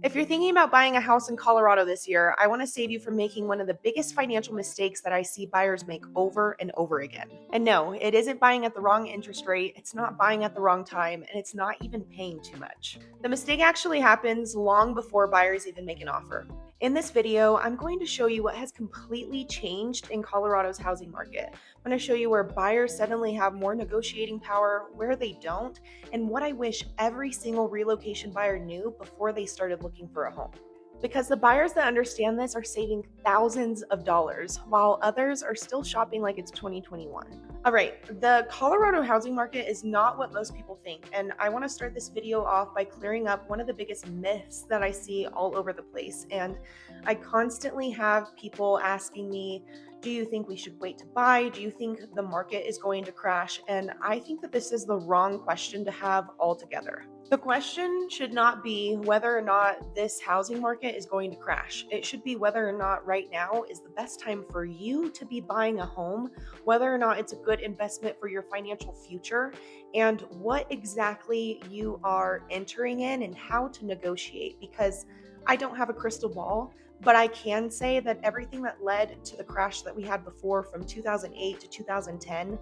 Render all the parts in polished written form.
If you're thinking about buying a house in Colorado this year, I want to save you from making one of the biggest financial mistakes that I see buyers make over and over again. And no, it isn't buying at the wrong interest rate, it's not buying at the wrong time, and it's not even paying too much. The mistake actually happens long before buyers even make an offer. In this video, I'm going to show you what has completely changed in Colorado's housing market. I'm going to show you where buyers suddenly have more negotiating power, where they don't, and what I wish every single relocation buyer knew before they started looking for a home. Because the buyers that understand this are saving thousands of dollars, while others are still shopping like it's 2021. All right, the Colorado housing market is not what most people think, and I want to start this video off by clearing up one of the biggest myths that I see all over the place. And I constantly have people asking me, do you think we should wait to buy? Do you think the market is going to crash? And I think that this is the wrong question to have altogether. The question should not be whether or not this housing market is going to crash. It should be whether or not right now is the best time for you to be buying a home, whether or not it's a good investment for your financial future, and what exactly you are entering in and how to negotiate. Because I don't have a crystal ball, but I can say that everything that led to the crash that we had before from 2008 to 2010,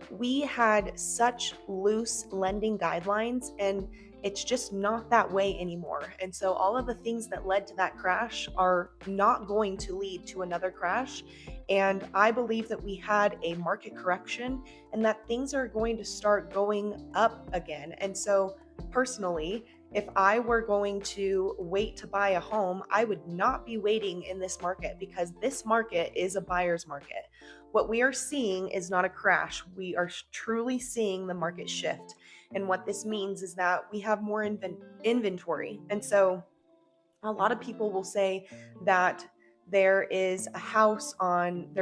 we had such loose lending guidelines, and it's just not that way anymore. And so all of the things that led to that crash are not going to lead to another crash. And I believe that we had a market correction and that things are going to start going up again. And so personally, if I were going to wait to buy a home, I would not be waiting in this market, because this market is a buyer's market. What we are seeing is not a crash. We are truly seeing the market shift. And what this means is that we have more inventory. And so a lot of people will say that there's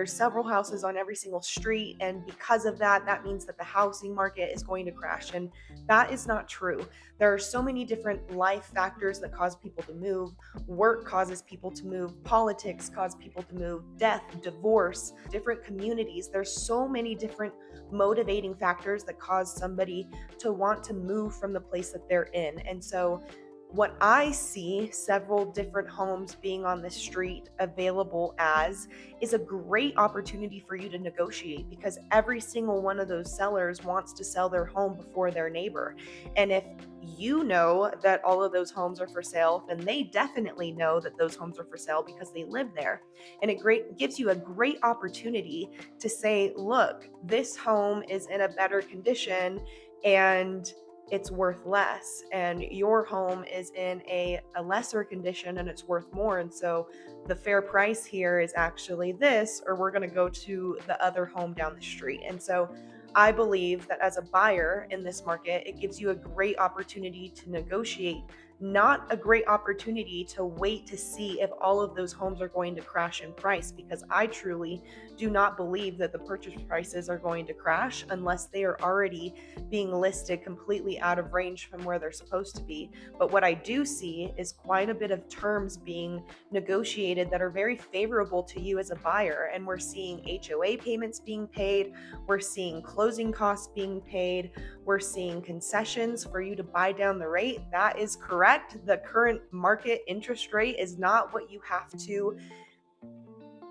several houses on every single street, and because of that, that means that the housing market is going to crash. And that is not true. There are so many different life factors that cause people to move. Work causes people to move, politics cause people to move, death, divorce, different communities. There's so many different motivating factors that cause somebody to want to move from the place that they're in. And so what I see several different homes being on the street available as is a great opportunity for you to negotiate, because every single one of those sellers wants to sell their home before their neighbor. And if you know that all of those homes are for sale, then they definitely know that those homes are for sale because they live there. And it gives you a great opportunity to say, look, this home is in a better condition and it's worth less, and your home is in a lesser condition and it's worth more. And so the fair price here is actually this, or we're going to go to the other home down the street. And so I believe that as a buyer in this market, it gives you a great opportunity to negotiate, not a great opportunity to wait to see if all of those homes are going to crash in price, because I truly do not believe that the purchase prices are going to crash unless they are already being listed completely out of range from where they're supposed to be. But what I do see is quite a bit of terms being negotiated that are very favorable to you as a buyer. And we're seeing HOA payments being paid, we're seeing closing costs being paid, we're seeing concessions for you to buy down the rate. That is correct. The current market interest rate is not what you have to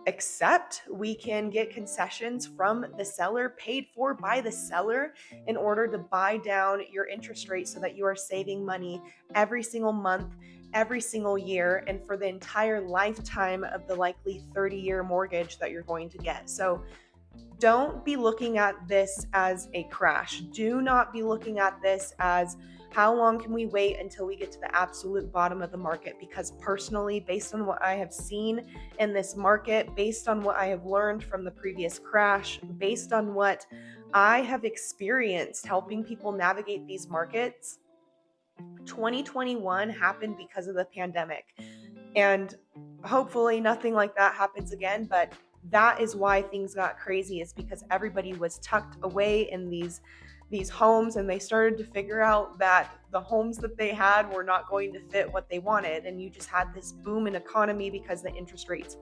accept. We can get concessions from the seller, paid for by the seller, in order to buy down your interest rate so that you are saving money every single month, every single year, and for the entire lifetime of the likely 30-year mortgage that you're going to get. So don't be looking at this as a crash. Do not be looking at this as how long can we wait until we get to the absolute bottom of the market? Because personally, based on what I have seen in this market, based on what I have learned from the previous crash, based on what I have experienced helping people navigate these markets, 2021 happened because of the pandemic. And hopefully nothing like that happens again, but that is why things got crazy, is because everybody was tucked away in these homes, and they started to figure out that the homes that they had were not going to fit what they wanted. And you just had this boom in economy because the interest rates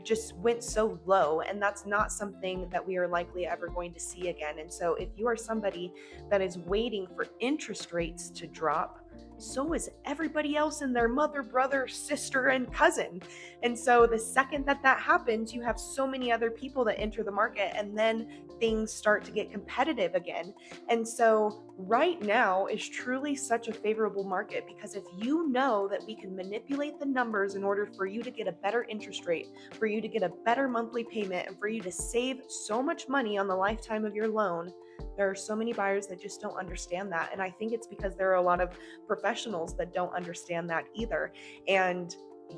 just went so low, and that's not something that we are likely ever going to see again. And so if you are somebody that is waiting for interest rates to drop, so is everybody else and their mother, brother, sister, and cousin. And so the second that happens, you have so many other people that enter the market, and then things start to get competitive again. And so right now is truly such a favorable market, because if you know that we can manipulate the numbers in order for you to get a better interest rate, for you to get a better monthly payment, and for you to save so much money on the lifetime of your loan, there are so many buyers that just don't understand that. And I think it's because there are a lot of professionals that don't understand that either. And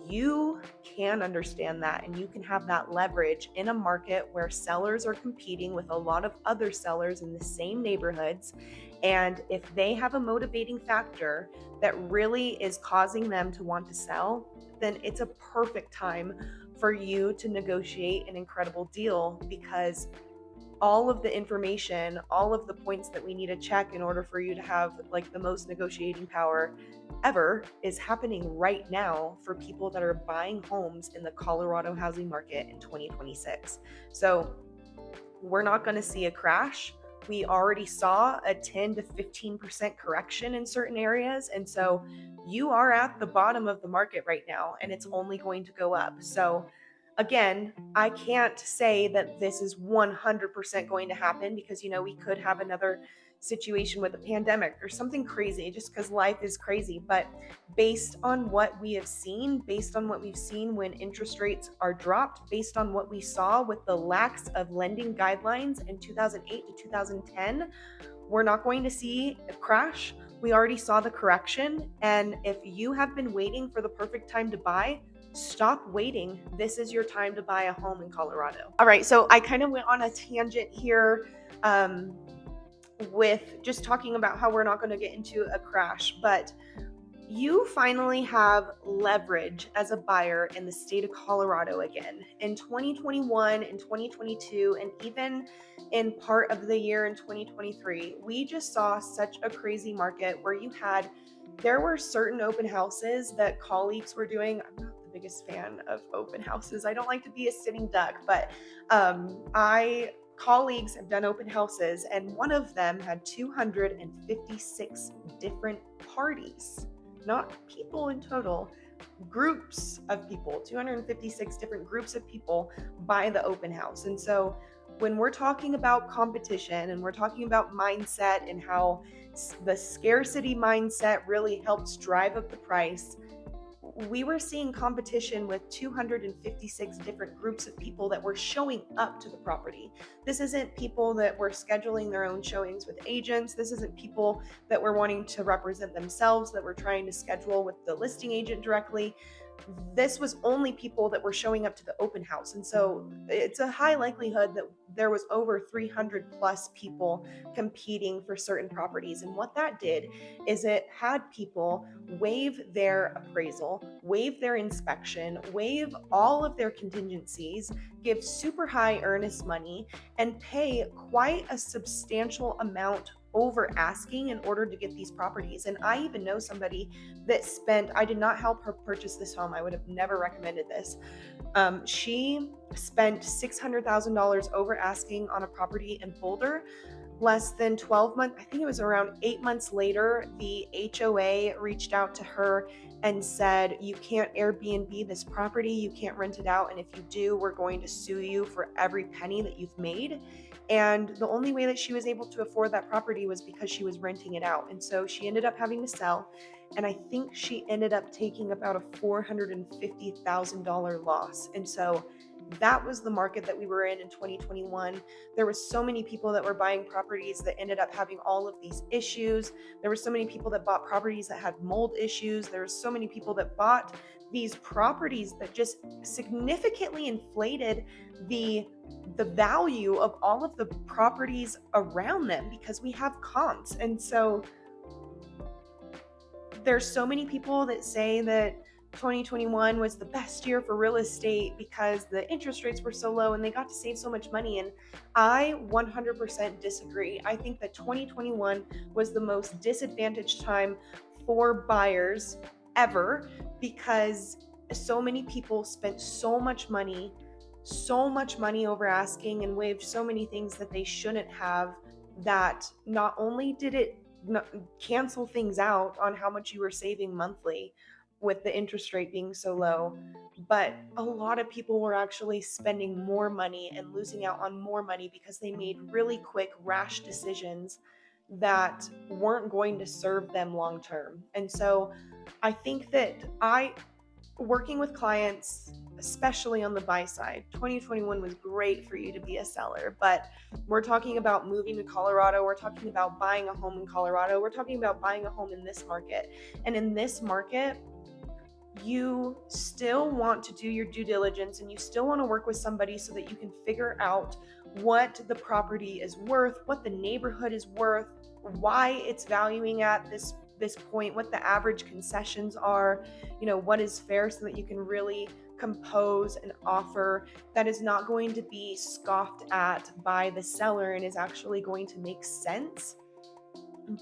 you can understand that, and you can have that leverage in a market where sellers are competing with a lot of other sellers in the same neighborhoods. And if they have a motivating factor that really is causing them to want to sell, then it's a perfect time for you to negotiate an incredible deal, because all of the information, all of the points that we need to check in order for you to have like the most negotiating power ever is happening right now for people that are buying homes in the Colorado housing market in 2026. So we're not going to see a crash. We already saw a 10 to 15% correction in certain areas. And so you are at the bottom of the market right now, and it's only going to go up. So again, I can't say that this is 100% going to happen, because, we could have another situation with a pandemic or something crazy, just because life is crazy. But based on what we have seen, based on what we've seen when interest rates are dropped, based on what we saw with the lax of lending guidelines in 2008 to 2010, we're not going to see a crash. We already saw the correction. And if you have been waiting for the perfect time to buy, stop waiting. This is your time to buy a home in Colorado. All right, so I kind of went on a tangent here with just talking about how we're not going to get into a crash, but you finally have leverage as a buyer in the state of Colorado again. In 2021 and 2022, and even in part of the year in 2023, we just saw such a crazy market where there were certain open houses that colleagues were doing. I'm not the biggest fan of open houses. I don't like to be a sitting duck, but colleagues have done open houses, and one of them had 256 different parties, not people in total, groups of people, 256 different groups of people buy the open house. And so when we're talking about competition and we're talking about mindset and how the scarcity mindset really helps drive up the price, we were seeing competition with 256 different groups of people that were showing up to the property. This isn't people that were scheduling their own showings with agents. This isn't people that were wanting to represent themselves, that were trying to schedule with the listing agent directly. This was only people that were showing up to the open house. And so it's a high likelihood that there was over 300 plus people competing for certain properties. And what that did is it had people waive their appraisal, waive their inspection, waive all of their contingencies, give super high earnest money, and pay quite a substantial amount over asking in order to get these properties. And I even know somebody that I did not help her purchase this home. I would have never recommended this. She spent $600,000 over asking on a property in Boulder. Less than 12 months, I think it was around 8 months later, the HOA reached out to her and said, you can't Airbnb this property, you can't rent it out, and if you do, we're going to sue you for every penny that you've made. And the only way that she was able to afford that property was because she was renting it out. And so she ended up having to sell. And I think she ended up taking about a $450,000 loss. And so that was the market that we were in 2021. There was so many people that were buying properties that ended up having all of these issues. There were so many people that bought properties that had mold issues. There were so many people that bought these properties that just significantly inflated the value of all of the properties around them, because we have comps. And so there's so many people that say that 2021 was the best year for real estate because the interest rates were so low and they got to save so much money. And I 100% disagree. I think that 2021 was the most disadvantaged time for buyers ever, because so many people spent so much money over asking and waived so many things that they shouldn't have, that not only did it cancel things out on how much you were saving monthly with the interest rate being so low. But a lot of people were actually spending more money and losing out on more money because they made really quick, rash decisions that weren't going to serve them long term. And so I think that working with clients, especially on the buy side, 2021 was great for you to be a seller, but we're talking about moving to Colorado. We're talking about buying a home in Colorado. We're talking about buying a home in this market. And in this market, you still want to do your due diligence and you still want to work with somebody so that you can figure out what the property is worth, what the neighborhood is worth, why it's valuing at this point, what the average concessions are, what is fair, so that you can really compose an offer that is not going to be scoffed at by the seller and is actually going to make sense.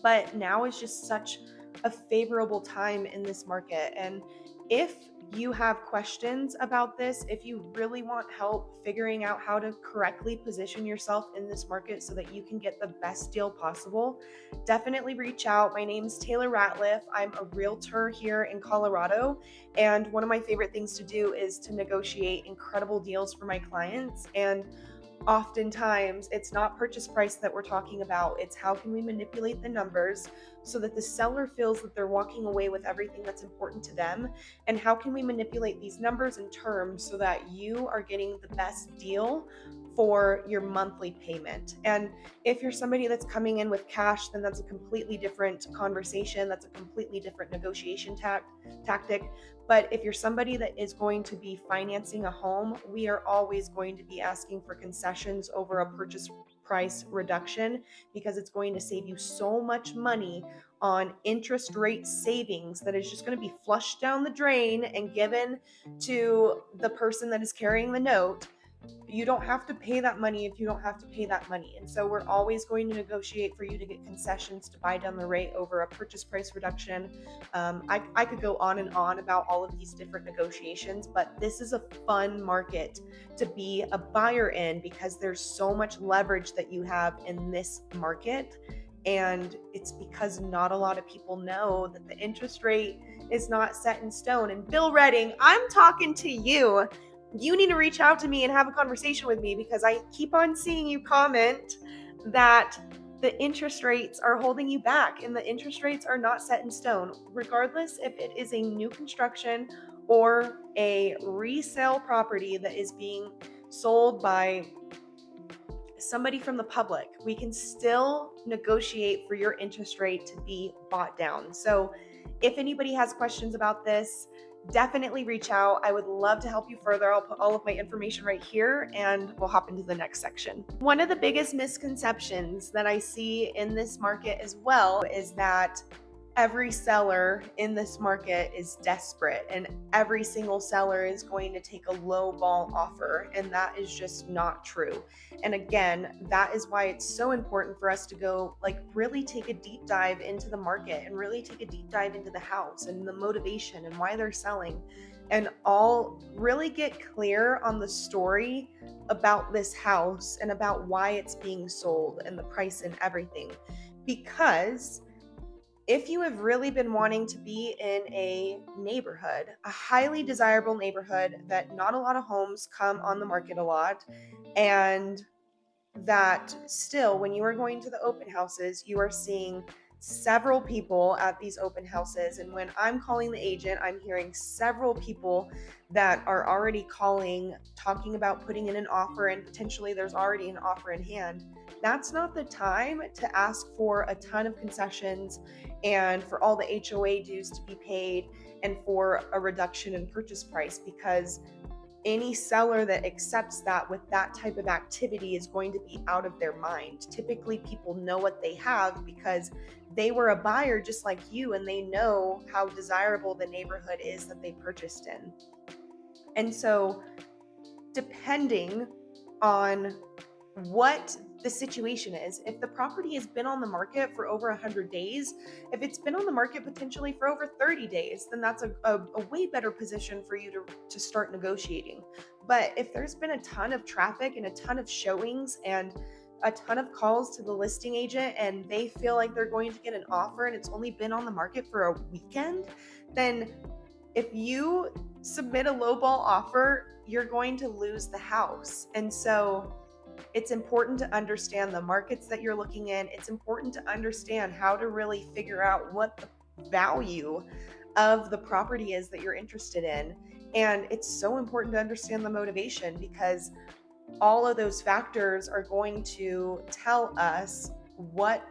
But now is just such a favorable time in this market. And if you have questions about this, if you really want help figuring out how to correctly position yourself in this market so that you can get the best deal possible, definitely reach out. My name's Taylor Ratliff. I'm a realtor here in Colorado. And one of my favorite things to do is to negotiate incredible deals for my clients. And oftentimes it's not purchase price that we're talking about. It's how can we manipulate the numbers so that the seller feels that they're walking away with everything that's important to them, and how can we manipulate these numbers and terms so that you are getting the best deal for your monthly payment. And if you're somebody that's coming in with cash, then that's a completely different conversation. That's a completely different negotiation tactic. But if you're somebody that is going to be financing a home, we are always going to be asking for concessions over a purchase price reduction, because it's going to save you so much money on interest rate savings that is just going to be flushed down the drain and given to the person that is carrying the note. You don't have to pay that money if you don't have to pay that money. And so we're always going to negotiate for you to get concessions to buy down the rate over a purchase price reduction. I could go on and on about all of these different negotiations, but this is a fun market to be a buyer in because there's so much leverage that you have in this market. And it's because not a lot of people know that the interest rate is not set in stone. And Bill Redding, I'm talking to you. You need to reach out to me and have a conversation with me, because I keep on seeing you comment that the interest rates are holding you back, and the interest rates are not set in stone. Regardless if it is a new construction or a resale property that is being sold by somebody from the public, we can still negotiate for your interest rate to be bought down. So if anybody has questions about this, definitely reach out. I would love to help you further. I'll put all of my information right here and we'll hop into the next section. One of the biggest misconceptions that I see in this market as well is that every seller in this market is desperate and every single seller is going to take a low ball offer, and that is just not true. And again, that is why it's so important for us to go really take a deep dive into the market and really take a deep dive into the house and the motivation and why they're selling, and all really get clear on the story about this house and about why it's being sold and the price and everything. Because if you have really been wanting to be in a neighborhood, a highly desirable neighborhood that not a lot of homes come on the market a lot, and that still when you are going to the open houses, you are seeing several people at these open houses. And when I'm calling the agent, I'm hearing several people that are already calling, talking about putting in an offer, and potentially there's already an offer in hand. That's not the time to ask for a ton of concessions and for all the HOA dues to be paid and for a reduction in purchase price, because any seller that accepts that with that type of activity is going to be out of their mind. Typically, people know what they have because they were a buyer just like you, and they know how desirable the neighborhood is that they purchased in. And so, depending on what the situation is, if the property has been on the market for over 100 days, if it's been on the market potentially for over 30 days, then that's a way better position for you to start negotiating. But if there's been a ton of traffic and a ton of showings and a ton of calls to the listing agent and they feel like they're going to get an offer and it's only been on the market for a weekend, then if you submit a lowball offer, you're going to lose the house. And so it's important to understand the markets that you're looking in. It's important to understand how to really figure out what the value of the property is that you're interested in. And it's so important to understand the motivation, because all of those factors are going to tell us what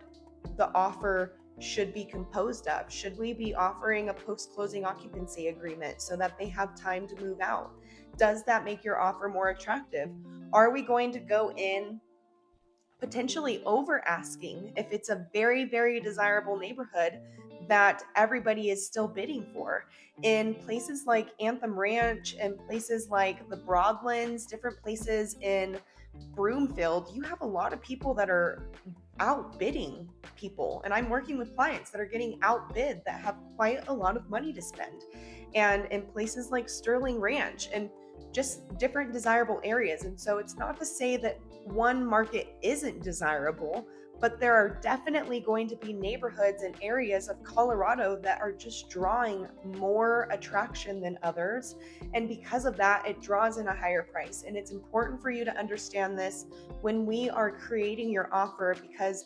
the offer should be composed of. Should we be offering a post-closing occupancy agreement so that they have time to move out? Does that make your offer more attractive? Are we going to go in potentially over asking if it's a very, very desirable neighborhood that everybody is still bidding for? In places like Anthem Ranch and places like the Broadlands, different places in Broomfield, you have a lot of people that are outbidding people. And I'm working with clients that are getting outbid that have quite a lot of money to spend. And in places like Sterling Ranch and just different desirable areas. And so it's not to say that one market isn't desirable, but there are definitely going to be neighborhoods and areas of Colorado that are just drawing more attraction than others. And because of that, it draws in a higher price. And it's important for you to understand this when we are creating your offer, because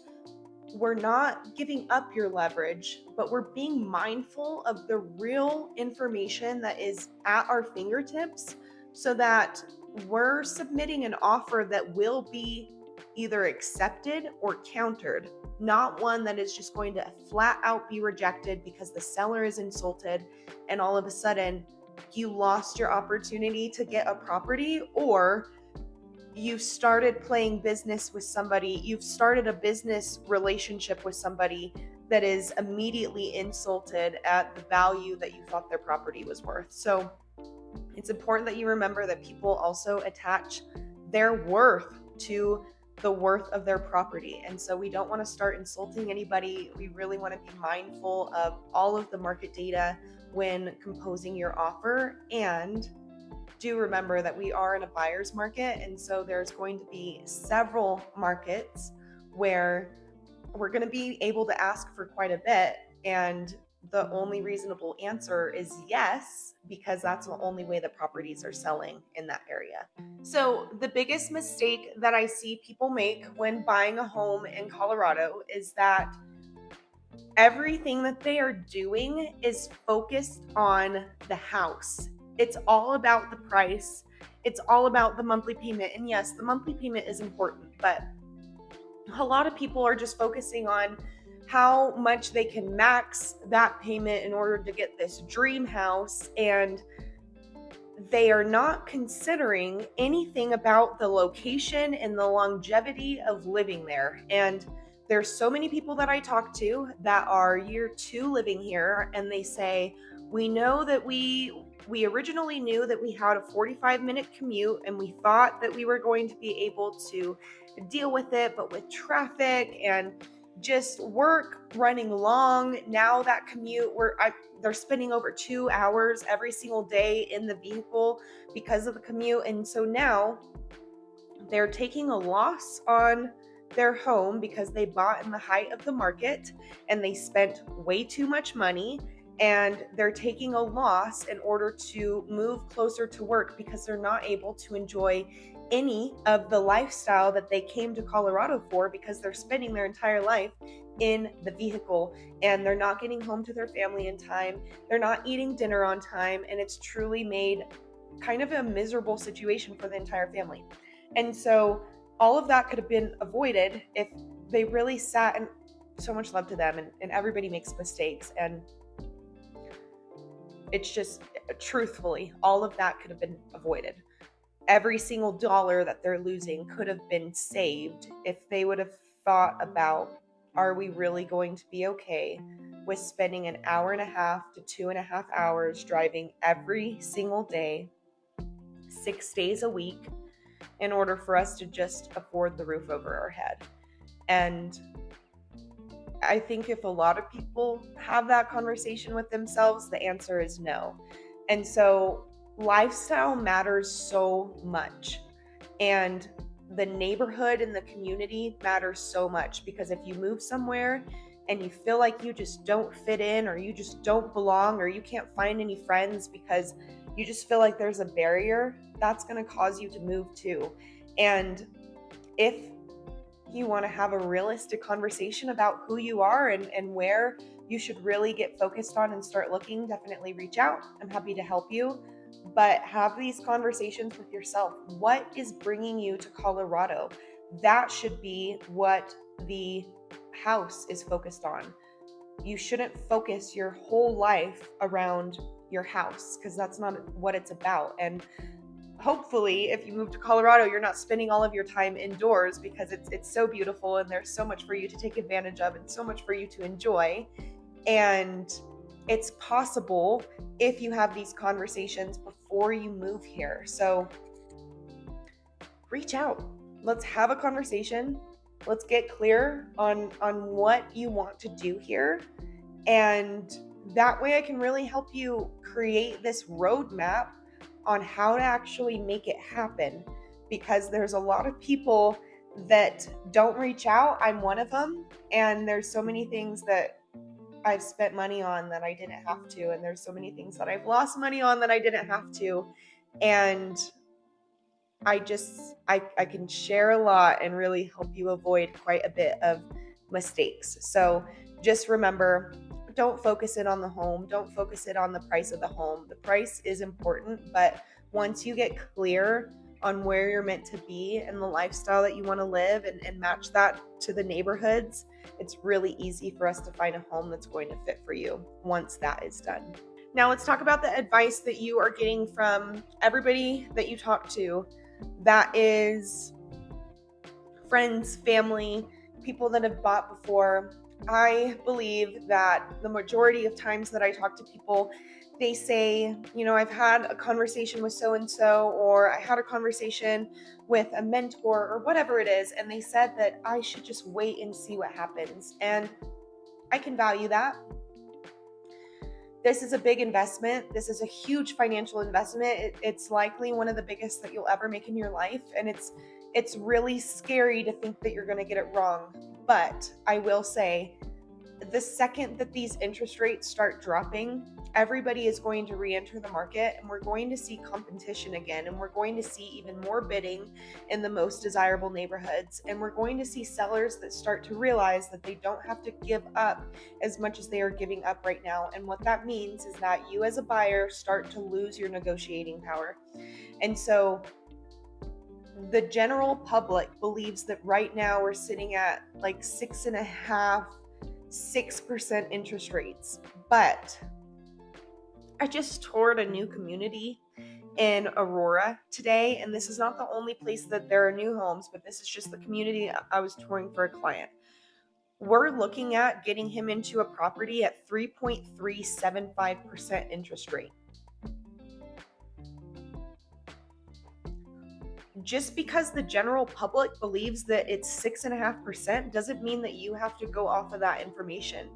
we're not giving up your leverage, but we're being mindful of the real information that is at our fingertips, so that we're submitting an offer that will be either accepted or countered, not one that is just going to flat out be rejected because the seller is insulted and all of a sudden you lost your opportunity to get a property, or you started playing business with somebody, you've started a business relationship with somebody that is immediately insulted at the value that you thought their property was worth. So it's important that you remember that people also attach their worth to the worth of their property. And so we don't want to start insulting anybody. We really want to be mindful of all of the market data when composing your offer. And do remember that we are in a buyer's market. And so there's going to be several markets where we're going to be able to ask for quite a bit. And the only reasonable answer is yes, because that's the only way the properties are selling in that area. So the biggest mistake that I see people make when buying a home in Colorado is that everything that they are doing is focused on the house. It's all about the price. It's all about the monthly payment. And yes, the monthly payment is important, but a lot of people are just focusing on how much they can max that payment in order to get this dream house, and they are not considering anything about the location and the longevity of living there. And there's so many people that I talk to that are year 2 living here, and they say, we know that we originally knew that we had a 45-minute commute and we thought that we were going to be able to deal with it, but with traffic and just work running long, now that commute, they're spending over 2 hours every single day in the vehicle because of the commute. And so now they're taking a loss on their home because they bought in the height of the market and they spent way too much money, and they're taking a loss in order to move closer to work because they're not able to enjoy any of the lifestyle that they came to Colorado for, because they're spending their entire life in the vehicle and they're not getting home to their family in time. They're not eating dinner on time, and it's truly made kind of a miserable situation for the entire family. And so all of that could have been avoided if they really sat, and so much love to them, and everybody makes mistakes, and it's just, truthfully, all of that could have been avoided. Every single dollar that they're losing could have been saved if they would have thought about, are we really going to be okay with spending an hour and a half to 2.5 hours driving every single day, 6 days a week, in order for us to just afford the roof over our head? And I think if a lot of people have that conversation with themselves, the answer is no. And so lifestyle matters so much. And the neighborhood and the community matters so much, because if you move somewhere and you feel like you just don't fit in, or you just don't belong, or you can't find any friends because you just feel like there's a barrier, that's going to cause you to move too. And if you want to have a realistic conversation about who you are and where you should really get focused on and start looking, definitely reach out. I'm happy to help you. But have these conversations with yourself. What is bringing you to Colorado? That should be what the house is focused on. You shouldn't focus your whole life around your house, because that's not what it's about. And hopefully, if you move to Colorado, you're not spending all of your time indoors, because it's so beautiful and there's so much for you to take advantage of and so much for you to enjoy. And it's possible if you have these conversations before you move here. So reach out. Let's have a conversation. Let's get clear on what you want to do here. And that way I can really help you create this roadmap on how to actually make it happen, because there's a lot of people that don't reach out. I'm one of them. And there's so many things that I've spent money on that I didn't have to. And there's so many things that I've lost money on that I didn't have to. And I can share a lot and really help you avoid quite a bit of mistakes. So just remember, don't focus it on the home. Don't focus it on the price of the home. The price is important, but once you get clear on where you're meant to be and the lifestyle that you want to live, and match that to the neighborhoods, it's really easy for us to find a home that's going to fit for you once that is done. Now let's talk about the advice that you are getting from everybody that you talk to. That is friends, family, people that have bought before. I believe that the majority of times that I talk to people, they say, I've had a conversation with so-and-so, or I had a conversation with a mentor, or whatever it is, and they said that I should just wait and see what happens. And I can value that. This is a big investment. This is a huge financial investment. It's likely one of the biggest that you'll ever make in your life. And it's really scary to think that you're going to get it wrong. But I will say, the second that these interest rates start dropping, everybody is going to re-enter the market, and we're going to see competition again, and we're going to see even more bidding in the most desirable neighborhoods, and we're going to see sellers that start to realize that they don't have to give up as much as they are giving up right now. And what that means is that you as a buyer start to lose your negotiating power. And so the general public believes that right now we're sitting at like 6.5-6% interest rates. But I just toured a new community in Aurora today, and this is not the only place that there are new homes, but this is just the community I was touring for a client. We're looking at getting him into a property at 3.375% interest rate. Just because the general public believes that it's 6.5% doesn't mean that you have to go off of that information.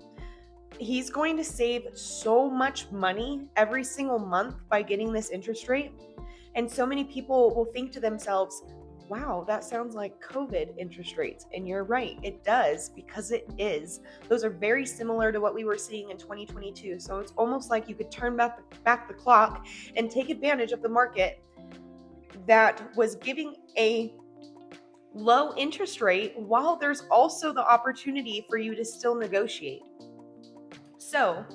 He's going to save so much money every single month by getting this interest rate. And so many people will think to themselves, wow, that sounds like COVID interest rates. And you're right, it does, because it is. Those are very similar to what we were seeing in 2022. So it's almost like you could turn back the clock and take advantage of the market that was giving a low interest rate while there's also the opportunity for you to still negotiate. So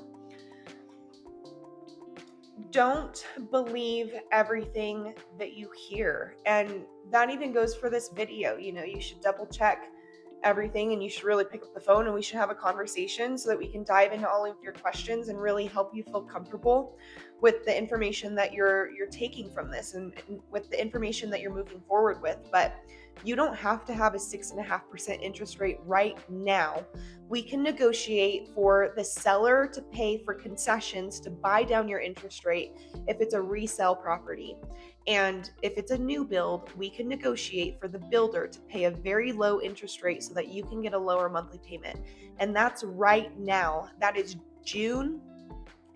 don't believe everything that you hear. And that even goes for this video. You should double check everything, and you should really pick up the phone, and we should have a conversation so that we can dive into all of your questions and really help you feel comfortable with the information that you're taking from this, and with the information that you're moving forward with. But you don't have to have a 6.5% interest rate right now. We can negotiate for the seller to pay for concessions to buy down your interest rate if it's a resale property. And if it's a new build, we can negotiate for the builder to pay a very low interest rate so that you can get a lower monthly payment. And that's right now. That is June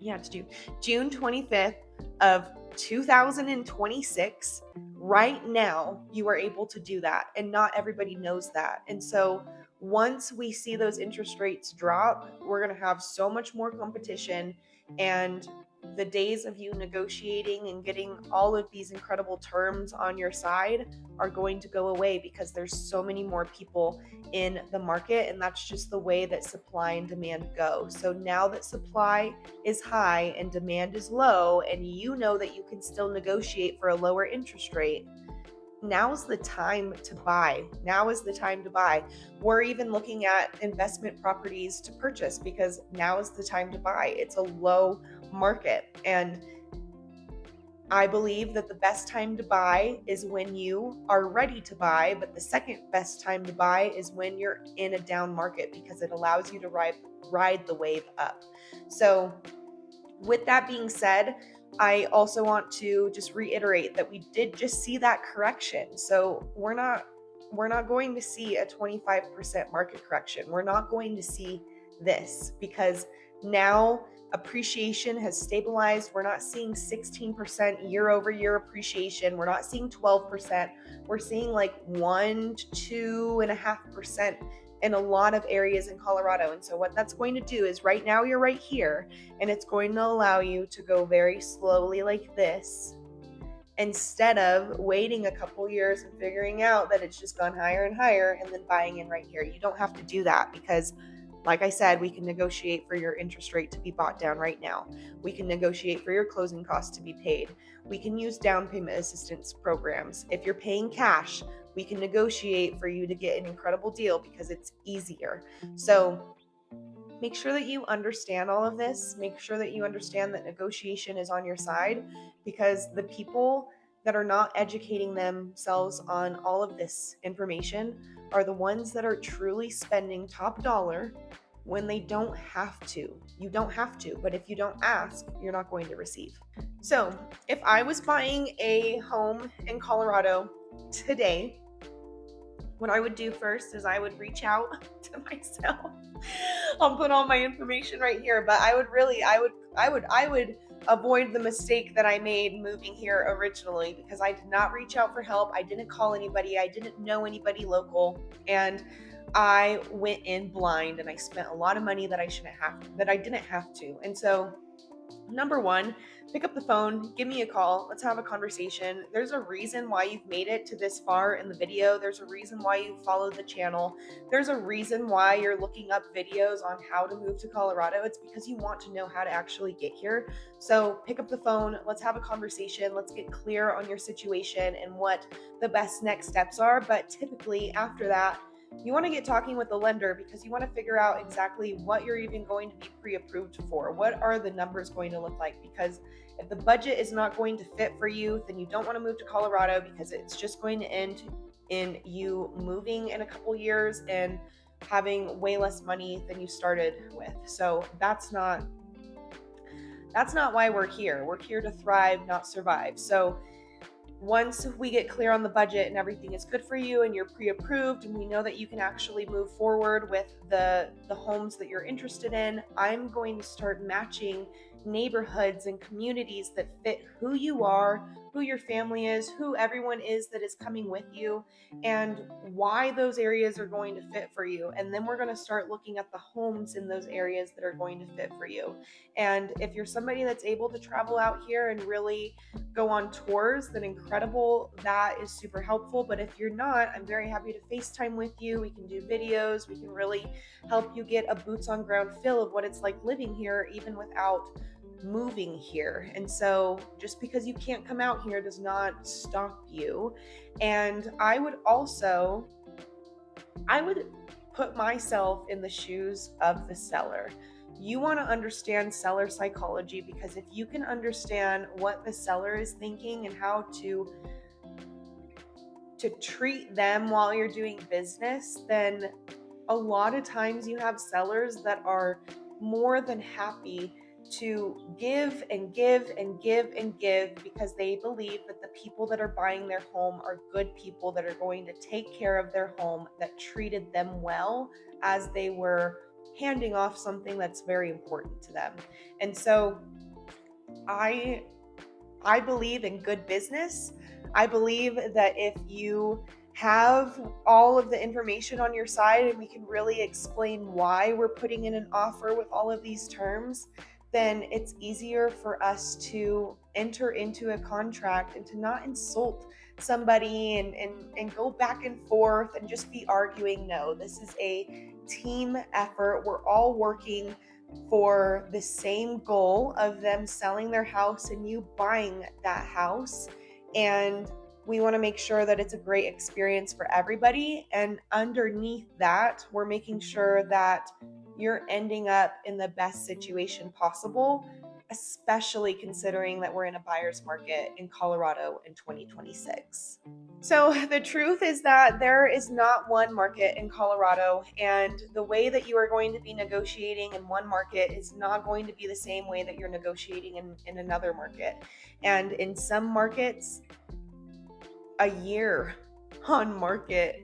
25th of 2026, right now, you are able to do that. And not everybody knows that. And so once we see those interest rates drop, we're going to have so much more competition, and the days of you negotiating and getting all of these incredible terms on your side are going to go away, because there's so many more people in the market, and that's just the way that supply and demand go. So now that supply is high and demand is low, and you know that you can still negotiate for a lower interest rate, now's the time to buy. Now is the time to buy. We're even looking at investment properties to purchase, because now is the time to buy. It's a low market, and I believe that the best time to buy is when you are ready to buy, but the second best time to buy is when you're in a down market, because it allows you to ride the wave up. So with that being said, I also want to just reiterate that we did just see that correction. So we're not going to see a 25% market correction. We're not going to see this, because now appreciation has stabilized. We're not seeing 16% year over year appreciation. We're not seeing 12%. We're seeing like 1 to 2.5% in a lot of areas in Colorado. And so what that's going to do is, right now you're right here, and it's going to allow you to go very slowly like this, instead of waiting a couple years and figuring out that it's just gone higher and higher and then buying in right here. You don't have to do that, because like I said, we can negotiate for your interest rate to be bought down right now. We can negotiate for your closing costs to be paid. We can use down payment assistance programs. If you're paying cash, we can negotiate for you to get an incredible deal, because it's easier. So make sure that you understand all of this. Make sure that you understand that negotiation is on your side, because the people that are not educating themselves on all of this information are the ones that are truly spending top dollar when they don't have to. You don't have to, but if you don't ask, you're not going to receive. So if I was buying a home in Colorado today, what I would do first is I would reach out to myself. I'll put all my information right here, but I would avoid the mistake that I made moving here originally, because I did not reach out for help. I didn't call anybody. I didn't know anybody local, and I went in blind, and I spent a lot of money that I didn't have to. And so, number one, pick up the phone, give me a call, let's have a conversation. There's a reason why you've made it to this far in the video. There's a reason why you followed the channel. There's a reason why you're looking up videos on how to move to Colorado. It's because you want to know how to actually get here. So pick up the phone, let's have a conversation, let's get clear on your situation and what the best next steps are. But typically after that, you want to get talking with the lender, because you want to figure out exactly what you're even going to be pre-approved for. What are the numbers going to look like? Because if the budget is not going to fit for you, then you don't want to move to Colorado, because it's just going to end in you moving in a couple years and having way less money than you started with. So that's not why we're here. We're here to thrive, not survive. So once we get clear on the budget and everything is good for you and you're pre-approved and we know that you can actually move forward with the homes that you're interested in, I'm going to start matching neighborhoods and communities that fit who you are, who your family is, who everyone is that is coming with you, and why those areas are going to fit for you. And then we're going to start looking at the homes in those areas that are going to fit for you. And if you're somebody that's able to travel out here and really go on tours, then incredible. That is super helpful. But if you're not, I'm very happy to FaceTime with you. We can do videos. We can really help you get a boots on ground feel of what it's like living here, even without moving here. And so just because you can't come out here does not stop you. And I would put myself in the shoes of the seller. You want to understand seller psychology, because if you can understand what the seller is thinking and how to treat them while you're doing business, then a lot of times you have sellers that are more than happy to give and give and give and give, because they believe that the people that are buying their home are good people that are going to take care of their home, that treated them well as they were handing off something that's very important to them. And so I I believe in good business. I believe that if you have all of the information on your side and we can really explain why we're putting in an offer with all of these terms, then it's easier for us to enter into a contract and to not insult somebody and go back and forth and just be arguing. No, this is a team effort. We're all working for the same goal of them selling their house and you buying that house. And we want to make sure that it's a great experience for everybody. And underneath that, we're making sure that you're ending up in the best situation possible, especially considering that we're in a buyer's market in Colorado in 2026. So, the truth is that there is not one market in Colorado, and the way that you are going to be negotiating in one market is not going to be the same way that you're negotiating in another market. And in some markets, a year on market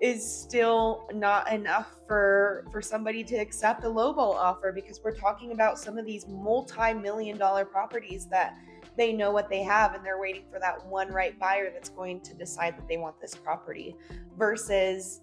is still not enough for somebody to accept a lowball offer, because we're talking about some of these multi-million-dollar properties that they know what they have and they're waiting for that one right buyer that's going to decide that they want this property, versus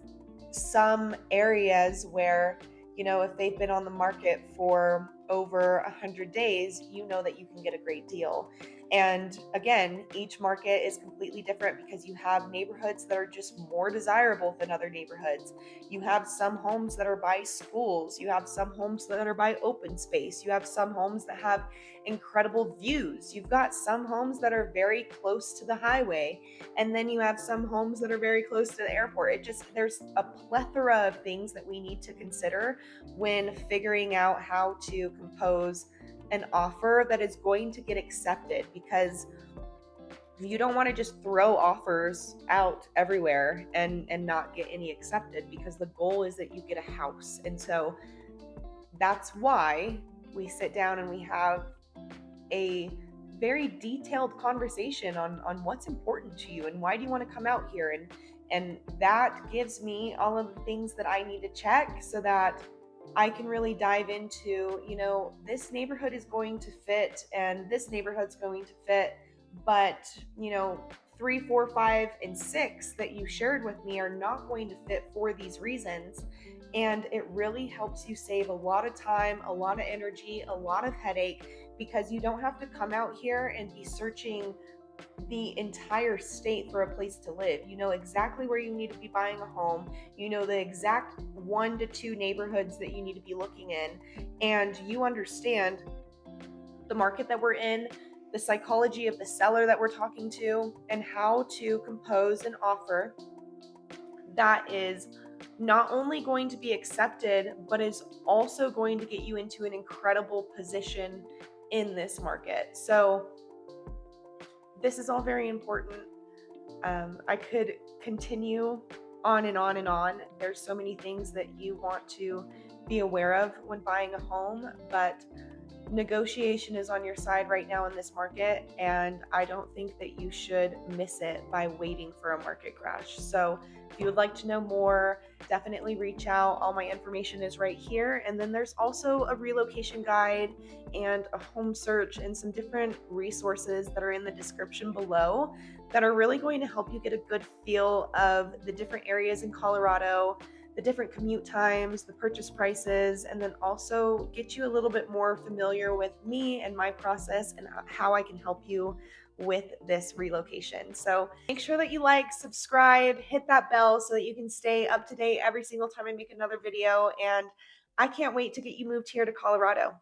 some areas where, if they've been on the market for over 100 days, you know that you can get a great deal. And again, each market is completely different because you have neighborhoods that are just more desirable than other neighborhoods. You have some homes that are by schools. You have some homes that are by open space. You have some homes that have incredible views. You've got some homes that are very close to the highway. And then you have some homes that are very close to the airport. There's a plethora of things that we need to consider when figuring out how to compose an offer that is going to get accepted, because you don't want to just throw offers out everywhere and not get any accepted, because the goal is that you get a house. And so that's why we sit down and we have a very detailed conversation on what's important to you and why do you want to come out here, and that gives me all of the things that I need to check so that I can really dive into, this neighborhood is going to fit and this neighborhood's going to fit, but 3, 4, 5, and 6 that you shared with me are not going to fit for these reasons. And it really helps you save a lot of time, a lot of energy, a lot of headache, because you don't have to come out here and be searching the entire state for a place to live. You know exactly where you need to be buying a home. You know the exact 1 to 2 neighborhoods that you need to be looking in. And you understand the market that we're in, the psychology of the seller that we're talking to, and how to compose an offer that is not only going to be accepted, but is also going to get you into an incredible position in this market. So this is all very important. I could continue on and on and on. There's so many things that you want to be aware of when buying a home, but negotiation is on your side right now in this market, and I don't think that you should miss it by waiting for a market crash. So if you would like to know more, definitely reach out. All my information is right here. And then there's also a relocation guide and a home search and some different resources that are in the description below that are really going to help you get a good feel of the different areas in Colorado, the different commute times, the purchase prices, and then also get you a little bit more familiar with me and my process and how I can help you with this relocation. So make sure that you like, subscribe, hit that bell so that you can stay up to date every single time I make another video. And I can't wait to get you moved here to Colorado.